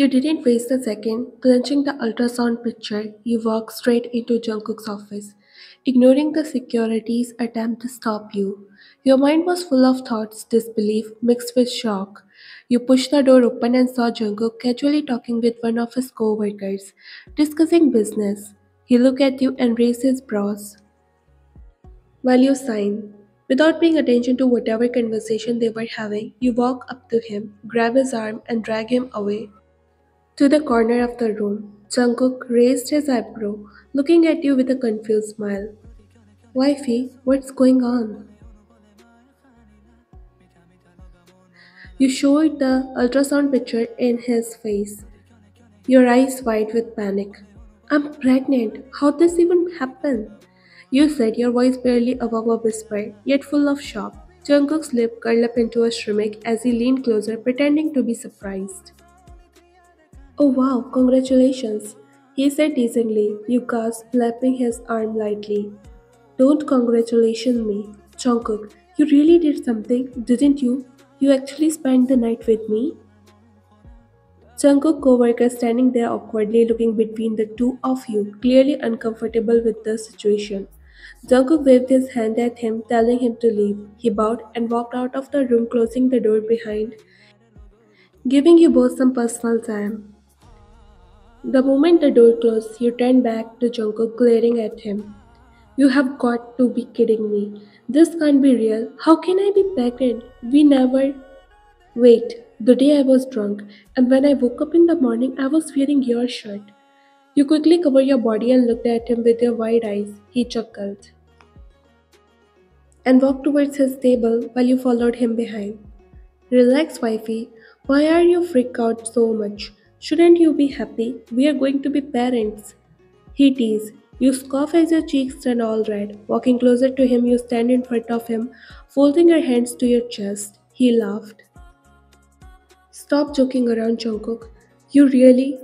You didn't waste a second. Clenching the ultrasound picture, you walked straight into Jungkook's office, ignoring the security's attempt to stop you. Your mind was full of thoughts, disbelief mixed with shock. You pushed the door open and saw Jungkook casually talking with one of his co-workers, discussing business. He looked at you and raised his brows. While you sign, without paying attention to whatever conversation they were having, you walk up to him, grab his arm, and drag him away to the corner of the room. Jungkook raised his eyebrow, looking at you with a confused smile. Wifey, what's going on? You showed the ultrasound picture in his face, your eyes wide with panic. I'm pregnant. How'd this even happen? You said, your voice barely above a whisper, yet full of shock. Jungkook's lip curled up into a shrink as he leaned closer, pretending to be surprised. Oh wow, congratulations, he said teasingly. You gasped, slapping his arm lightly. Don't congratulation me. Jungkook, you really did something, didn't you? You actually spent the night with me? Jungkook co-worker standing there awkwardly looking between the two of you, clearly uncomfortable with the situation. Jungkook waved his hand at him, telling him to leave. He bowed and walked out of the room, closing the door behind, giving you both some personal time. The moment the door closed, you turned back to Jungkook, glaring at him. You have got to be kidding me. This can't be real. How can I be pregnant? We never. Wait, the day I was drunk, and when I woke up in the morning, I was wearing your shirt. You quickly covered your body and looked at him with your wide eyes. He chuckled and walked towards his table while you followed him behind. Relax, wifey. Why are you freaked out so much? Shouldn't you be happy? We are going to be parents. He teased. You scoff as your cheeks turn all red. Walking closer to him, you stand in front of him, folding your hands to your chest. He laughed. Stop joking around, Jungkook. You really?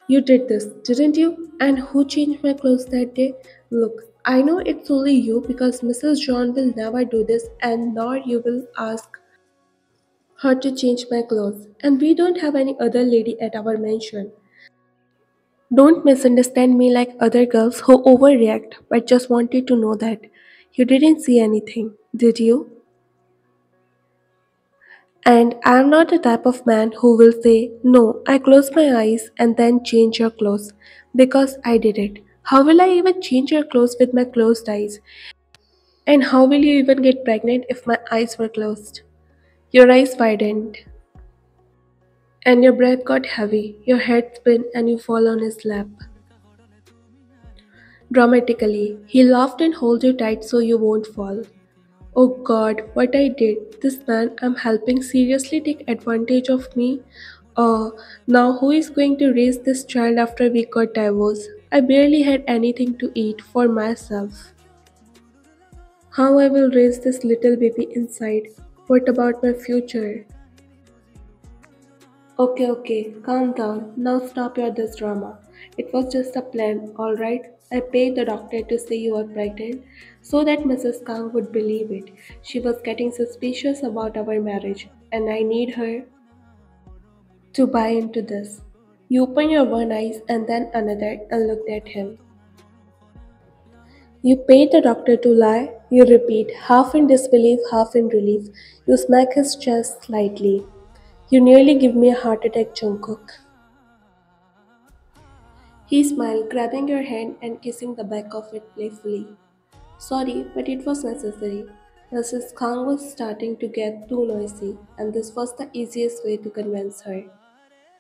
You did this, didn't you? And who changed my clothes that day? Look, I know it's only you because Mrs. John will never do this and nor you will ask her to change my clothes. And we don't have any other lady at our mansion. Don't misunderstand me like other girls who overreact, but just wanted to know that you didn't see anything, did you? And I'm not the type of man who will say, no, I closed my eyes and then change your clothes because I did it. How will I even change your clothes with my closed eyes? And how will you even get pregnant if my eyes were closed? Your eyes widened and your breath got heavy, your head spun and you fall on his lap. Dramatically, he laughed and held you tight so you won't fall. Oh God, what I did. This man I'm helping seriously take advantage of me? Now who is going to raise this child after we got divorced? I barely had anything to eat for myself. How I will raise this little baby inside? What about my future? Okay, calm down. Now stop your this drama. It was just a plan, alright? I paid the doctor to say you are pregnant so that Mrs. Kang would believe it. She was getting suspicious about our marriage, and I need her to buy into this. You open your one eye and then another and looked at him. You paid the doctor to lie, you repeat, half in disbelief, half in relief. You smack his chest slightly. You nearly give me a heart attack, Jungkook. He smiled, grabbing your hand and kissing the back of it playfully. Sorry, but it was necessary. Mrs. Kang was starting to get too noisy, and this was the easiest way to convince her.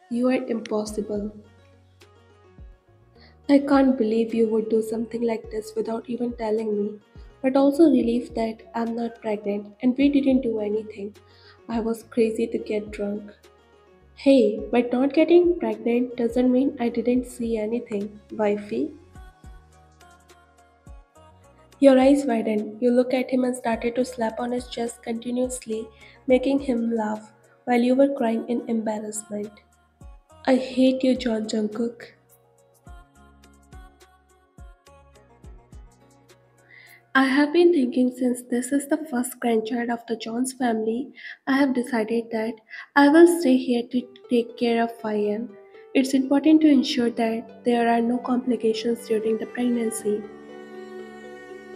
You are impossible. I can't believe you would do something like this without even telling me, but also relieved that I'm not pregnant and we didn't do anything. I was crazy to get drunk. Hey, but not getting pregnant doesn't mean I didn't see anything, wifey. Your eyes widened. You looked at him and started to slap on his chest continuously, making him laugh while you were crying in embarrassment. I hate you, John Jungkook. I have been thinking since this is the first grandchild of the Jones family, I have decided that I will stay here to take care of Ryan. It's important to ensure that there are no complications during the pregnancy.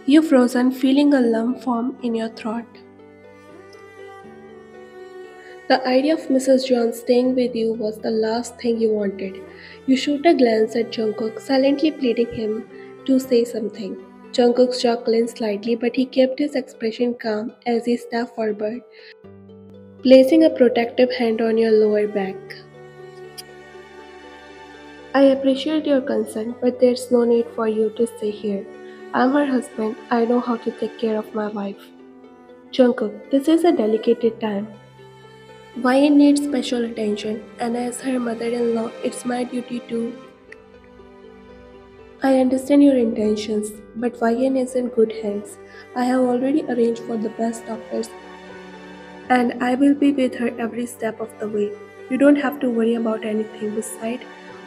You frozen, feeling a lump form in your throat. The idea of Mrs. John staying with you was the last thing you wanted. You shoot a glance at Jungkook, silently pleading him to say something. Jungkook's jaw clenched slightly, but he kept his expression calm as he stepped forward, placing a protective hand on your lower back. I appreciate your concern, but there's no need for you to stay here. I'm her husband. I know how to take care of my wife. Jungkook, this is a delicate time. YN needs special attention, and as her mother in law, it's my duty to. I understand your intentions, but YN is in good hands. I have already arranged for the best doctors, and I will be with her every step of the way. You don't have to worry about anything. Besides,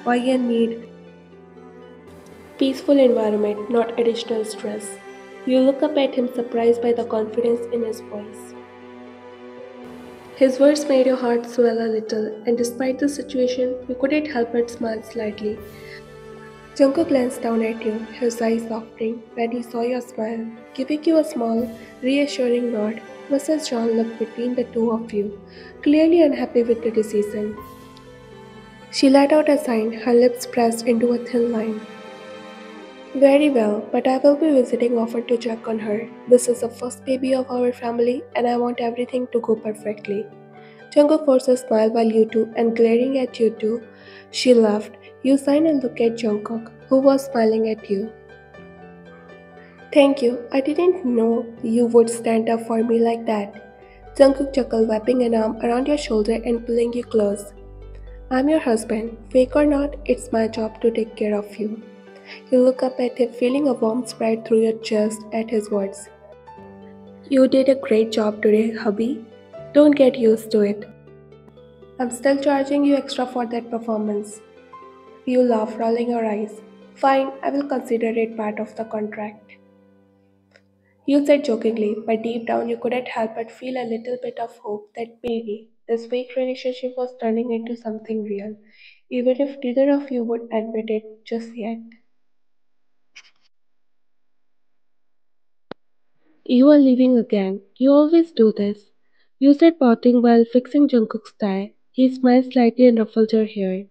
YN need peaceful environment, not additional stress. You look up at him surprised by the confidence in his voice. His words made your heart swell a little, and despite the situation, you couldn't help but smile slightly. Jungkook glanced down at you, his eyes softening when he saw your smile. Giving you a small, reassuring nod, Mrs. John looked between the two of you, clearly unhappy with the decision. She let out a sigh, her lips pressed into a thin line. Very well, but I will be visiting often to check on her. This is the first baby of our family, and I want everything to go perfectly. Jungkook forced a smile while you two, and glaring at you two, she laughed. You signed and looked at Jungkook, who was smiling at you. Thank you. I didn't know you would stand up for me like that. Jungkook chuckled, wrapping an arm around your shoulder and pulling you close. I'm your husband. Fake or not, it's my job to take care of you. You look up at him, feeling a warmth spread through your chest at his words. You did a great job today, hubby. Don't get used to it. I'm still charging you extra for that performance. You laugh, rolling your eyes. Fine, I will consider it part of the contract. You said jokingly, but deep down you couldn't help but feel a little bit of hope that maybe this fake relationship was turning into something real, even if neither of you would admit it just yet. You are leaving again. You always do this. You said pouting while fixing Jungkook's tie. He smiled slightly and ruffled your hair.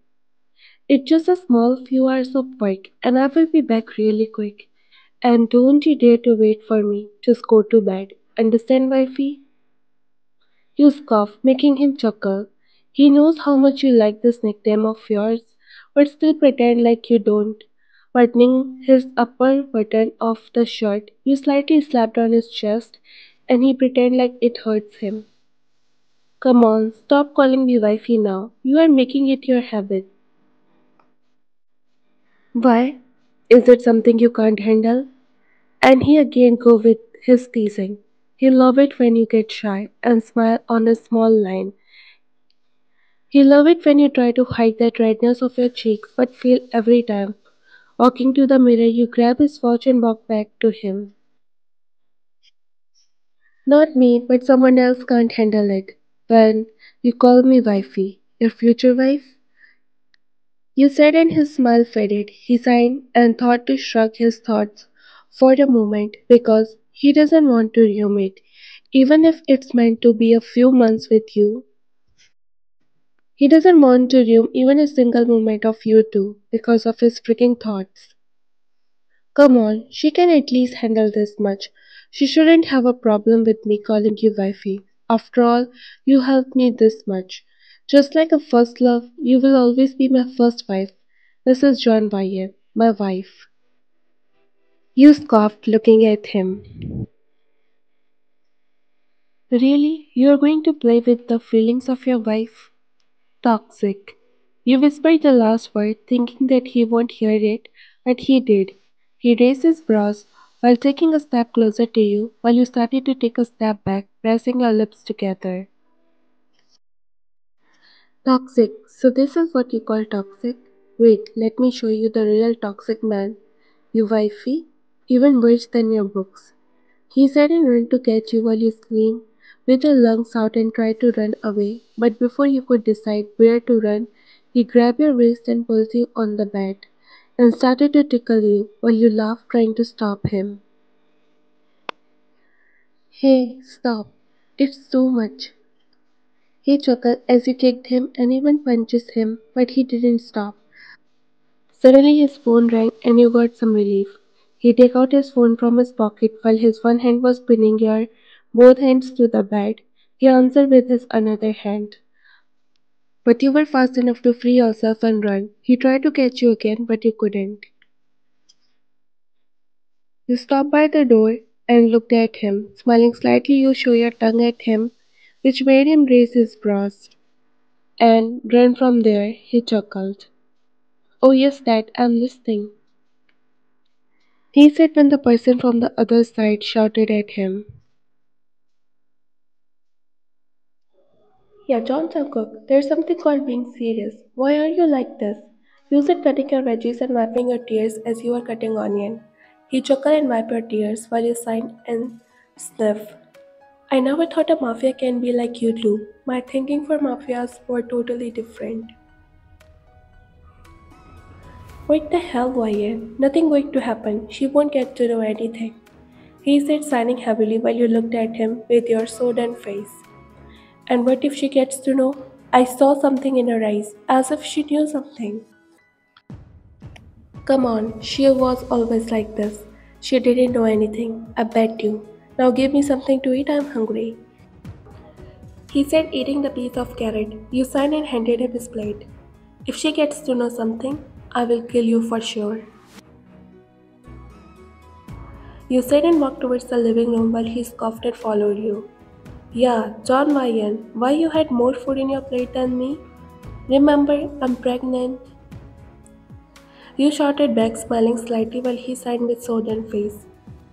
It's just a small few hours of work, and I will be back really quick. And don't you dare to wait for me. Just go to bed. Understand, wifey? You scoff, making him chuckle. He knows how much you like this nickname of yours, but still pretend like you don't. Buttoning his upper button of the shirt, you slightly slapped on his chest, and he pretended like it hurts him. Come on, stop calling me wifey now. You are making it your habit. Why? Is it something you can't handle? And he again go with his teasing. He love it when you get shy and smile on a small line. He love it when you try to hide that redness of your cheeks but fail every time. Walking to the mirror, you grab his watch and walk back to him. Not me, but someone else can't handle it. When you call me wifey, your future wife? You said and his smile faded. He sighed and thought to shrug his thoughts for a moment because he doesn't want to ruin it, even if it's meant to be a few months with you. He doesn't want to ruin even a single moment of you two because of his freaking thoughts. Come on, she can at least handle this much. She shouldn't have a problem with me calling you wifey. After all, you helped me this much. Just like a first love, you will always be my first wife. This is John Bayer, my wife. You scoffed, looking at him. Really? You are going to play with the feelings of your wife? Toxic. You whispered the last word, thinking that he won't hear it, but he did. He raised his brows while taking a step closer to you, while you started to take a step back, pressing your lips together. Toxic. So this is what you call toxic? Wait, let me show you the real toxic man. You wifey? Even worse than your books. He said and ran to catch you while you screamed with your lungs out and tried to run away, but before you could decide where to run, He grabbed your wrist and pulled you on the bed and started to tickle you while you laughed trying to stop him. Hey, stop. It's too much. He chuckled as you kicked him and even punched him, but he didn't stop. Suddenly his phone rang and you got some relief. He took out his phone from his pocket while his one hand was pinning your both hands to the bed. He answered with his another hand. But you were fast enough to free yourself and run. He tried to catch you again, but you couldn't. You stopped by the door and looked at him. Smiling slightly, you show your tongue at him, which made him raise his brows. And run from there, he chuckled. Oh, yes, Dad, I'm listening. He said when the person from the other side shouted at him. Yeah, John Cook, there's something called being serious. Why are you like this? You said cutting your veggies and wiping your tears as you were cutting onion. He chuckled and wiped your tears while you sighed and sniffed. I never thought a mafia can be like you two. My thinking for mafias were totally different. What the hell, Wyatt? Nothing going to happen. She won't get to know anything. He said, signing heavily while you looked at him with your sodden face. And what if she gets to know? I saw something in her eyes, as if she knew something. Come on, she was always like this. She didn't know anything, I bet you. Now give me something to eat, I'm hungry. He said, eating the piece of carrot. You signed and handed him his plate. If she gets to know something, I will kill you for sure. You said and walked towards the living room while he scoffed and followed you. Yeah, John Ryan, why you had more food in your plate than me? Remember, I'm pregnant. You shouted back, smiling slightly while he sighed with sodden face.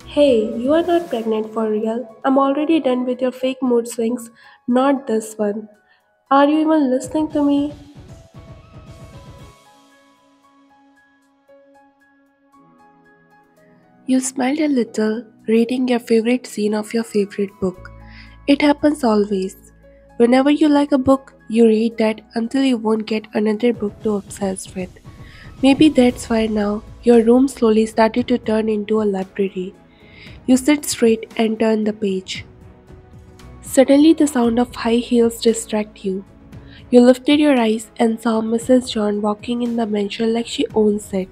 Hey, you are not pregnant for real. I'm already done with your fake mood swings, not this one. Are you even listening to me? You smiled a little, reading your favorite scene of your favorite book. It happens always. Whenever you like a book, you read that until you won't get another book to obsess with. Maybe that's why now your room slowly started to turn into a library. You sit straight and turn the page. Suddenly, the sound of high heels distracted you. You lifted your eyes and saw Mrs. John walking in the mansion like she owns it.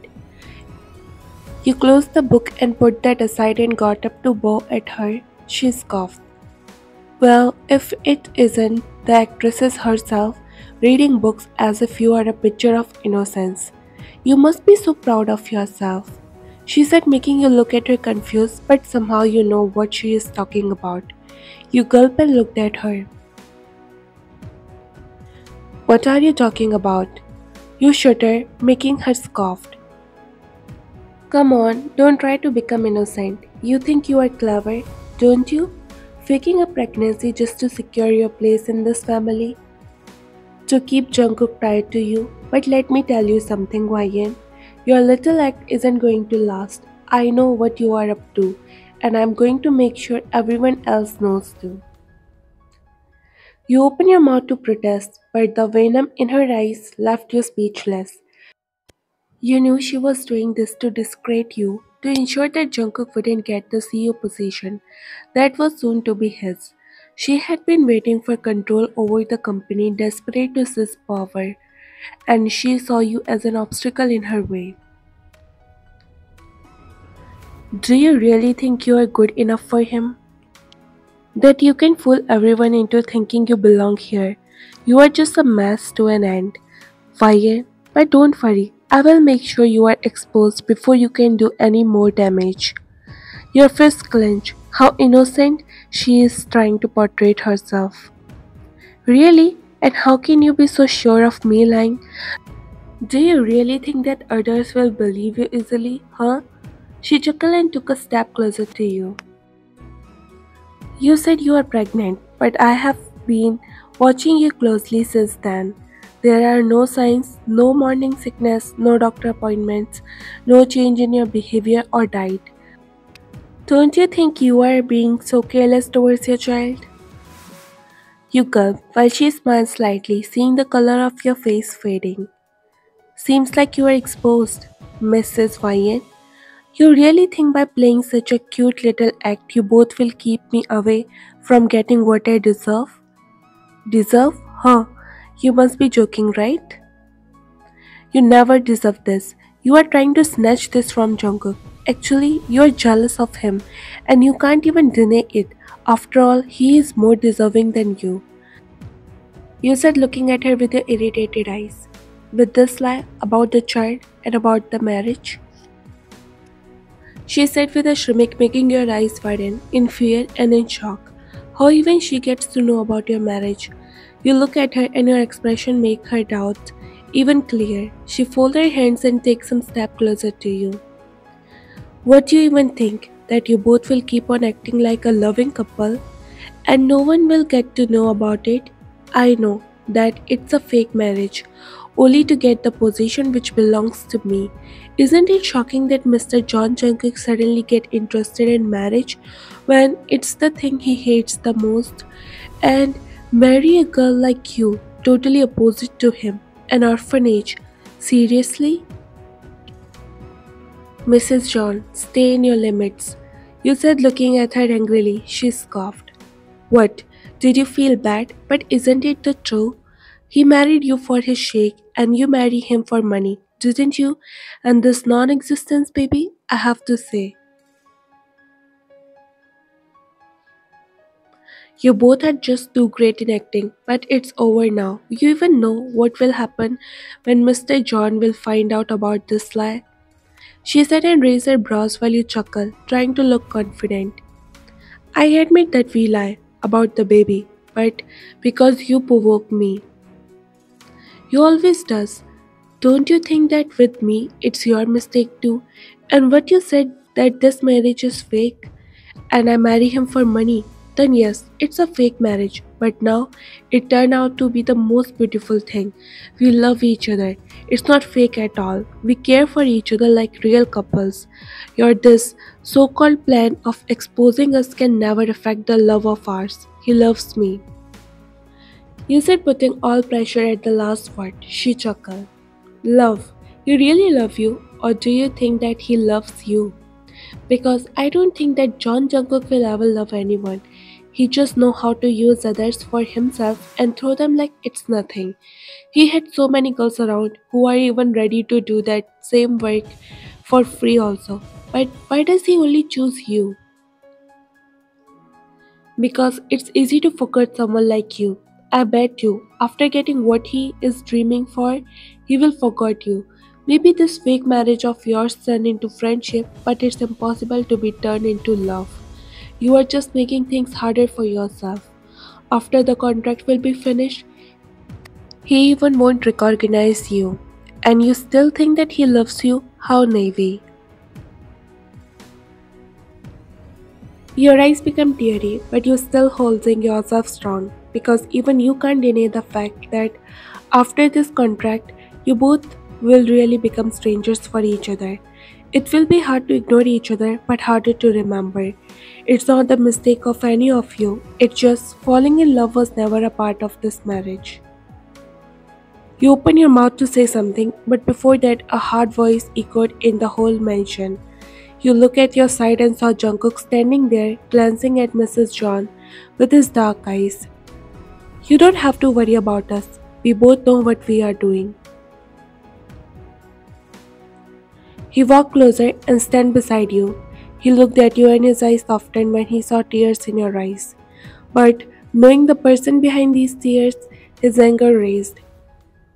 You closed the book and put that aside and got up to bow at her. She scoffed. Well, if it isn't the actress herself, reading books as if you are a picture of innocence. You must be so proud of yourself. She said, making you look at her confused, but somehow you know what she is talking about. You gulped and looked at her. What are you talking about? You shuddered, making her scoff. Come on, don't try to become innocent. You think you are clever, don't you? Faking a pregnancy just to secure your place in this family? To keep Jungkook tied to you? But let me tell you something, Ryan. Your little act isn't going to last. I know what you are up to, and I'm going to make sure everyone else knows too. You opened your mouth to protest, but the venom in her eyes left you speechless. You knew she was doing this to discredit you, to ensure that Jungkook wouldn't get the CEO position that was soon to be his. She had been waiting for control over the company, desperate to seize power, and she saw you as an obstacle in her way. Do you really think you are good enough for him? That you can fool everyone into thinking you belong here? You are just a mess to an end. Fire, but don't worry, I will make sure you are exposed before you can do any more damage. Your fists clench. How innocent she is trying to portray herself. Really? And how can you be so sure of me lying? Do you really think that others will believe you easily, huh? She chuckled and took a step closer to you. You said you are pregnant, but I have been watching you closely since then. There are no signs, no morning sickness, no doctor appointments, no change in your behavior or diet. Don't you think you are being so careless towards your child? You gulp while she smiles slightly, seeing the color of your face fading. Seems like you are exposed, Mrs. Wyan. You really think by playing such a cute little act you both will keep me away from getting what I deserve? Deserve? Huh. You must be joking, right? You never deserve this. You are trying to snatch this from Jungkook. Actually, you are jealous of him and you can't even deny it. After all, he is more deserving than you. You said, looking at her with your irritated eyes. With this lie about the child and about the marriage? She said with a shrimp, making your eyes widen in fear and in shock. How even she gets to know about your marriage? You look at her and your expression make her doubt even clearer. She folds her hands and takes some step closer to you. What do you even think? That you both will keep on acting like a loving couple and no one will get to know about it? I know that it's a fake marriage, only to get the position which belongs to me. Isn't it shocking that Mr. John Jungkook suddenly get interested in marriage when it's the thing he hates the most? And marry a girl like you, totally opposite to him, an orphanage. Seriously? Mrs. John, stay in your limits. You said, looking at her angrily. She scoffed. What? Did you feel bad? But isn't it the truth? He married you for his shake and you marry him for money, didn't you? And this non-existence baby, I have to say, you both are just too great in acting, but it's over now. You even know what will happen when Mr. John will find out about this lie? She said and raised her brows while you chuckle, trying to look confident. I admit that we lie about the baby, but because you provoke me. You always does. Don't you think that with me it's your mistake too? And what you said that this marriage is fake and I marry him for money, then yes, it's a fake marriage. But now it turned out to be the most beautiful thing. We love each other. It's not fake at all. We care for each other like real couples. Your this so-called plan of exposing us can never affect the love of ours. He loves me. You said, putting all pressure at the last word. She chuckled. Love. You really love you, or do you think that he loves you? Because I don't think that John Jungkook will ever love anyone. He just know how to use others for himself and throw them like it's nothing. He had so many girls around who are even ready to do that same work for free also. But why does he only choose you? Because it's easy to forget someone like you. I bet you, after getting what he is dreaming for, he will forget you. Maybe this fake marriage of yours turned into friendship, but it's impossible to be turned into love. You are just making things harder for yourself. After the contract will be finished, he even won't recognize you. And you still think that he loves you? How naive. Your eyes become teary, but you're still holding yourself strong because even you can't deny the fact that after this contract, you both will really become strangers for each other. It will be hard to ignore each other, but harder to remember. It's not the mistake of any of you, it's just falling in love was never a part of this marriage. You open your mouth to say something, but before that, a hard voice echoed in the whole mansion. You look at your side and saw Jungkook standing there, glancing at Mrs. John with his dark eyes. You don't have to worry about us. We both know what we are doing. He walked closer and stood beside you. He looked at you and his eyes softened when he saw tears in your eyes. But knowing the person behind these tears, his anger raised.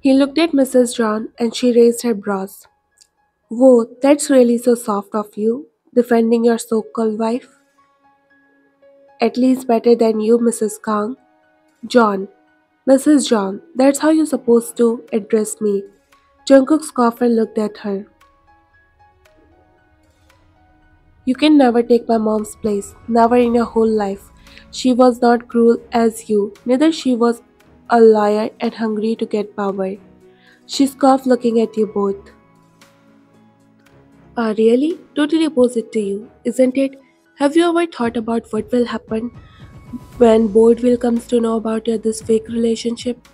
He looked at Mrs. John and she raised her brows. Whoa, that's really so soft of you, defending your so-called wife. At least better than you, Mrs. Kang. John. Mrs. John, that's how you're supposed to address me. Jungkook scoffed and looked at her. You can never take my mom's place, never in your whole life. She was not cruel as you, neither she was a liar and hungry to get power. She scoffed looking at you both. Really? Totally opposite to you, isn't it? Have you ever thought about what will happen when board will comes to know about your this fake relationship?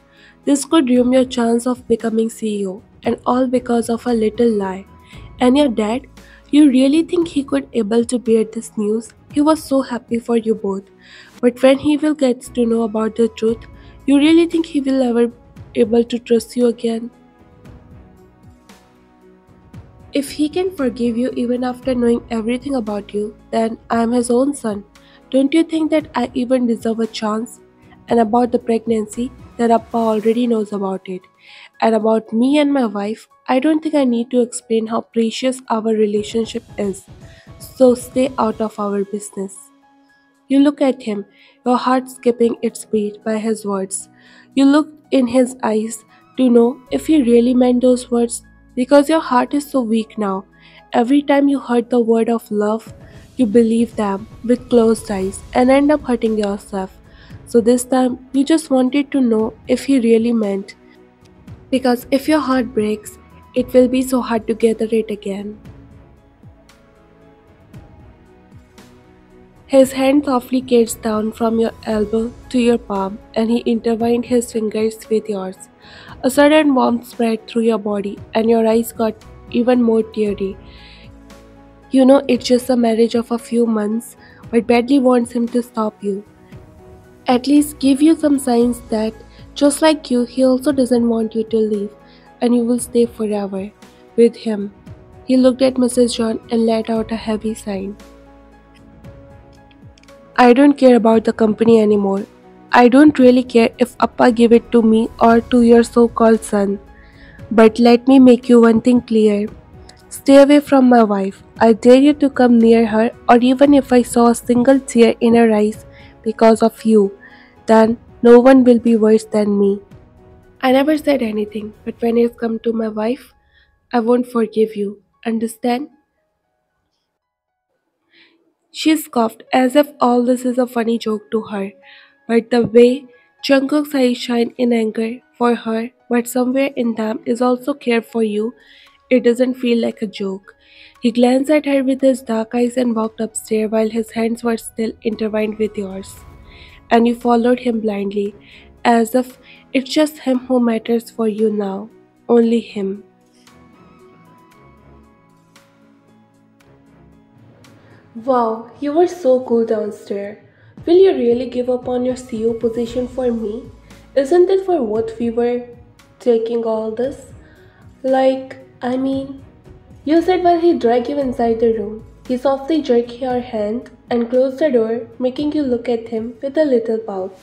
This could ruin your chance of becoming CEO. and all because of a little lie. And your dad, you really think he could able to bear this news? He was so happy for you both. But when he will get to know about the truth, you really think he will ever able to trust you again? If he can forgive you even after knowing everything about you, then I am his own son. Don't you think that I even deserve a chance? And about the pregnancy, that Appa already knows about it. And about me and my wife, I don't think I need to explain how precious our relationship is. So stay out of our business. You look at him, your heart skipping its beat by his words. You look in his eyes to know if he really meant those words because your heart is so weak now. Every time you heard the word of love, you believe them with closed eyes and end up hurting yourself. So this time, you just wanted to know if he really meant. Because if your heart breaks, it will be so hard to gather it again. His hand softly gets down from your elbow to your palm and he intertwined his fingers with yours. A sudden warmth spread through your body and your eyes got even more teary. You know it's just a marriage of a few months, but badly wants him to stop you. At least give you some signs that, just like you, he also doesn't want you to leave and you will stay forever with him. He looked at Mrs. John and let out a heavy sigh. I don't care about the company anymore. I don't really care if Appa gave it to me or to your so-called son. But let me make you one thing clear. Stay away from my wife. I dare you to come near her or even if I saw a single tear in her eyes because of you, then no one will be worse than me. I never said anything, but when it's come to my wife, I won't forgive you. Understand? She scoffed as if all this is a funny joke to her, but the way Jungkook's eyes shine in anger for her, but somewhere in them is also care for you, it doesn't feel like a joke. He glanced at her with his dark eyes and walked upstairs while his hands were still intertwined with yours. And you followed him blindly, as if it's just him who matters for you now. Only him. Wow, you were so cool downstairs. Will you really give up on your CEO position for me? Isn't it for what we were taking all this? You said while he dragged you inside the room. He softly jerked your hand and closed the door, making you look at him with a little pout.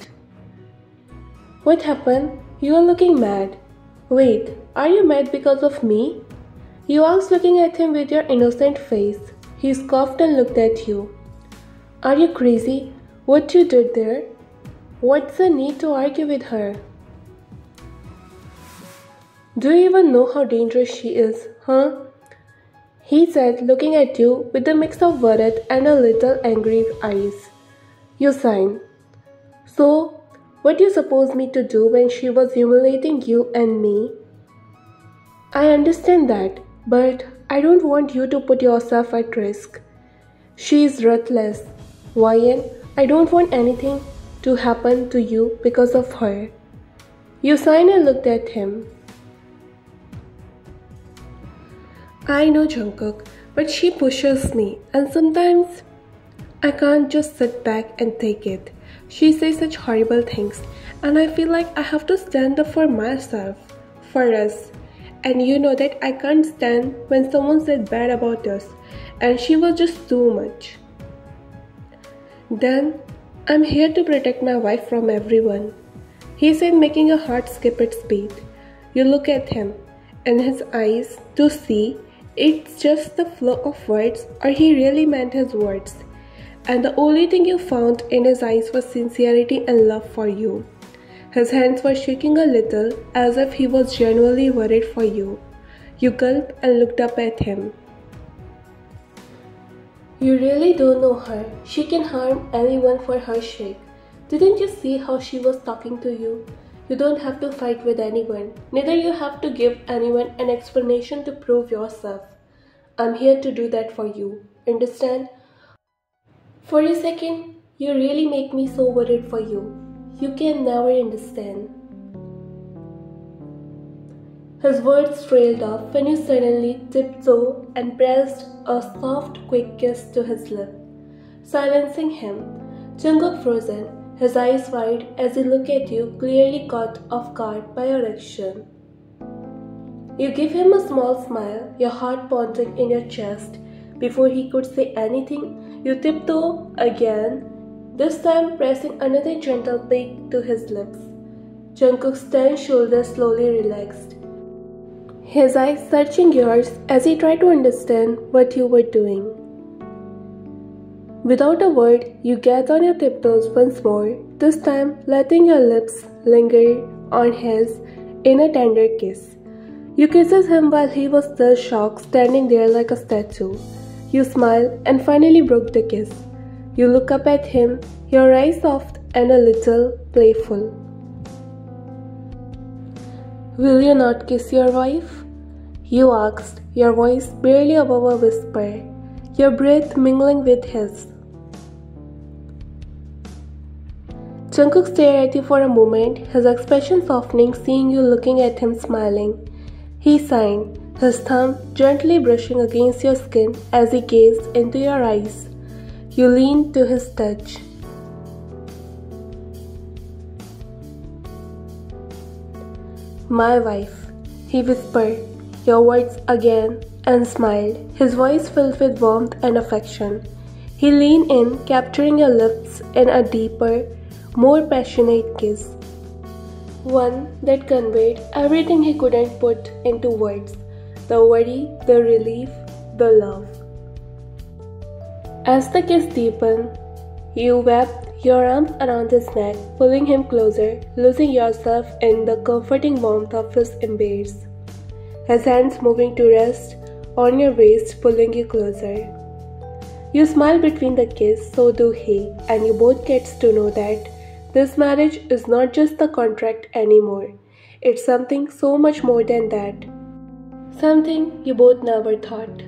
What happened? You are looking mad. Wait, are you mad because of me? You asked, looking at him with your innocent face. He scoffed and looked at you. Are you crazy? What you did there? What's the need to argue with her? Do you even know how dangerous she is, huh? He said, looking at you with a mix of worried and a little angry eyes. You sighed. So, what do you suppose me to do when she was humiliating you and me? I understand that, but I don't want you to put yourself at risk. She is ruthless. Ryan, I don't want anything to happen to you because of her. Usaina looked at him. I know Jungkook, but she pushes me and sometimes I can't just sit back and take it. She says such horrible things and I feel like I have to stand up for myself, for us. And you know that I can't stand when someone said bad about us and she was just too much. Then I'm here to protect my wife from everyone. He said, making a heart skip its beat. You look at him and his eyes to see it's just the flow of words or he really meant his words. And the only thing you found in his eyes was sincerity and love for you. His hands were shaking a little as if he was genuinely worried for you. You gulped and looked up at him. You really don't know her. She can harm anyone for her sake. Didn't you see how she was talking to you? You don't have to fight with anyone. Neither you have to give anyone an explanation to prove yourself. I'm here to do that for you. Understand? For a second, you really make me so worried for you. You can never understand. His words trailed off when you suddenly tiptoed and pressed a soft, quick kiss to his lip, silencing him. Jungkook frozen, his eyes wide as he looked at you, clearly caught off guard by your action. You give him a small smile, your heart pounding in your chest. Before he could say anything, you tiptoe again, this time pressing another gentle peck to his lips. Jungkook's tense shoulders slowly relaxed, his eyes searching yours as he tried to understand what you were doing. Without a word, you get on your tiptoes once more, this time letting your lips linger on his in a tender kiss. You kisses him while he was still shocked, standing there like a statue. You smile and finally broke the kiss. You look up at him, your eyes soft and a little playful. "Will you not kiss your wife?" you asked, your voice barely above a whisper, your breath mingling with his. Jungkook stared at you for a moment, his expression softening, seeing you looking at him smiling. He sighed, his thumb gently brushing against your skin as he gazed into your eyes. You leaned to his touch. "My wife," he whispered, your words again, and smiled, his voice filled with warmth and affection. He leaned in, capturing your lips in a deeper, more passionate kiss. One that conveyed everything he couldn't put into words, the worry, the relief, the love. As the kiss deepened, you wrapped your arms around his neck, pulling him closer, losing yourself in the comforting warmth of his embrace. His hands moving to rest on your waist, pulling you closer. You smile between the kiss, so do he, and you both get to know that this marriage is not just a contract anymore. It's something so much more than that. Something you both never thought.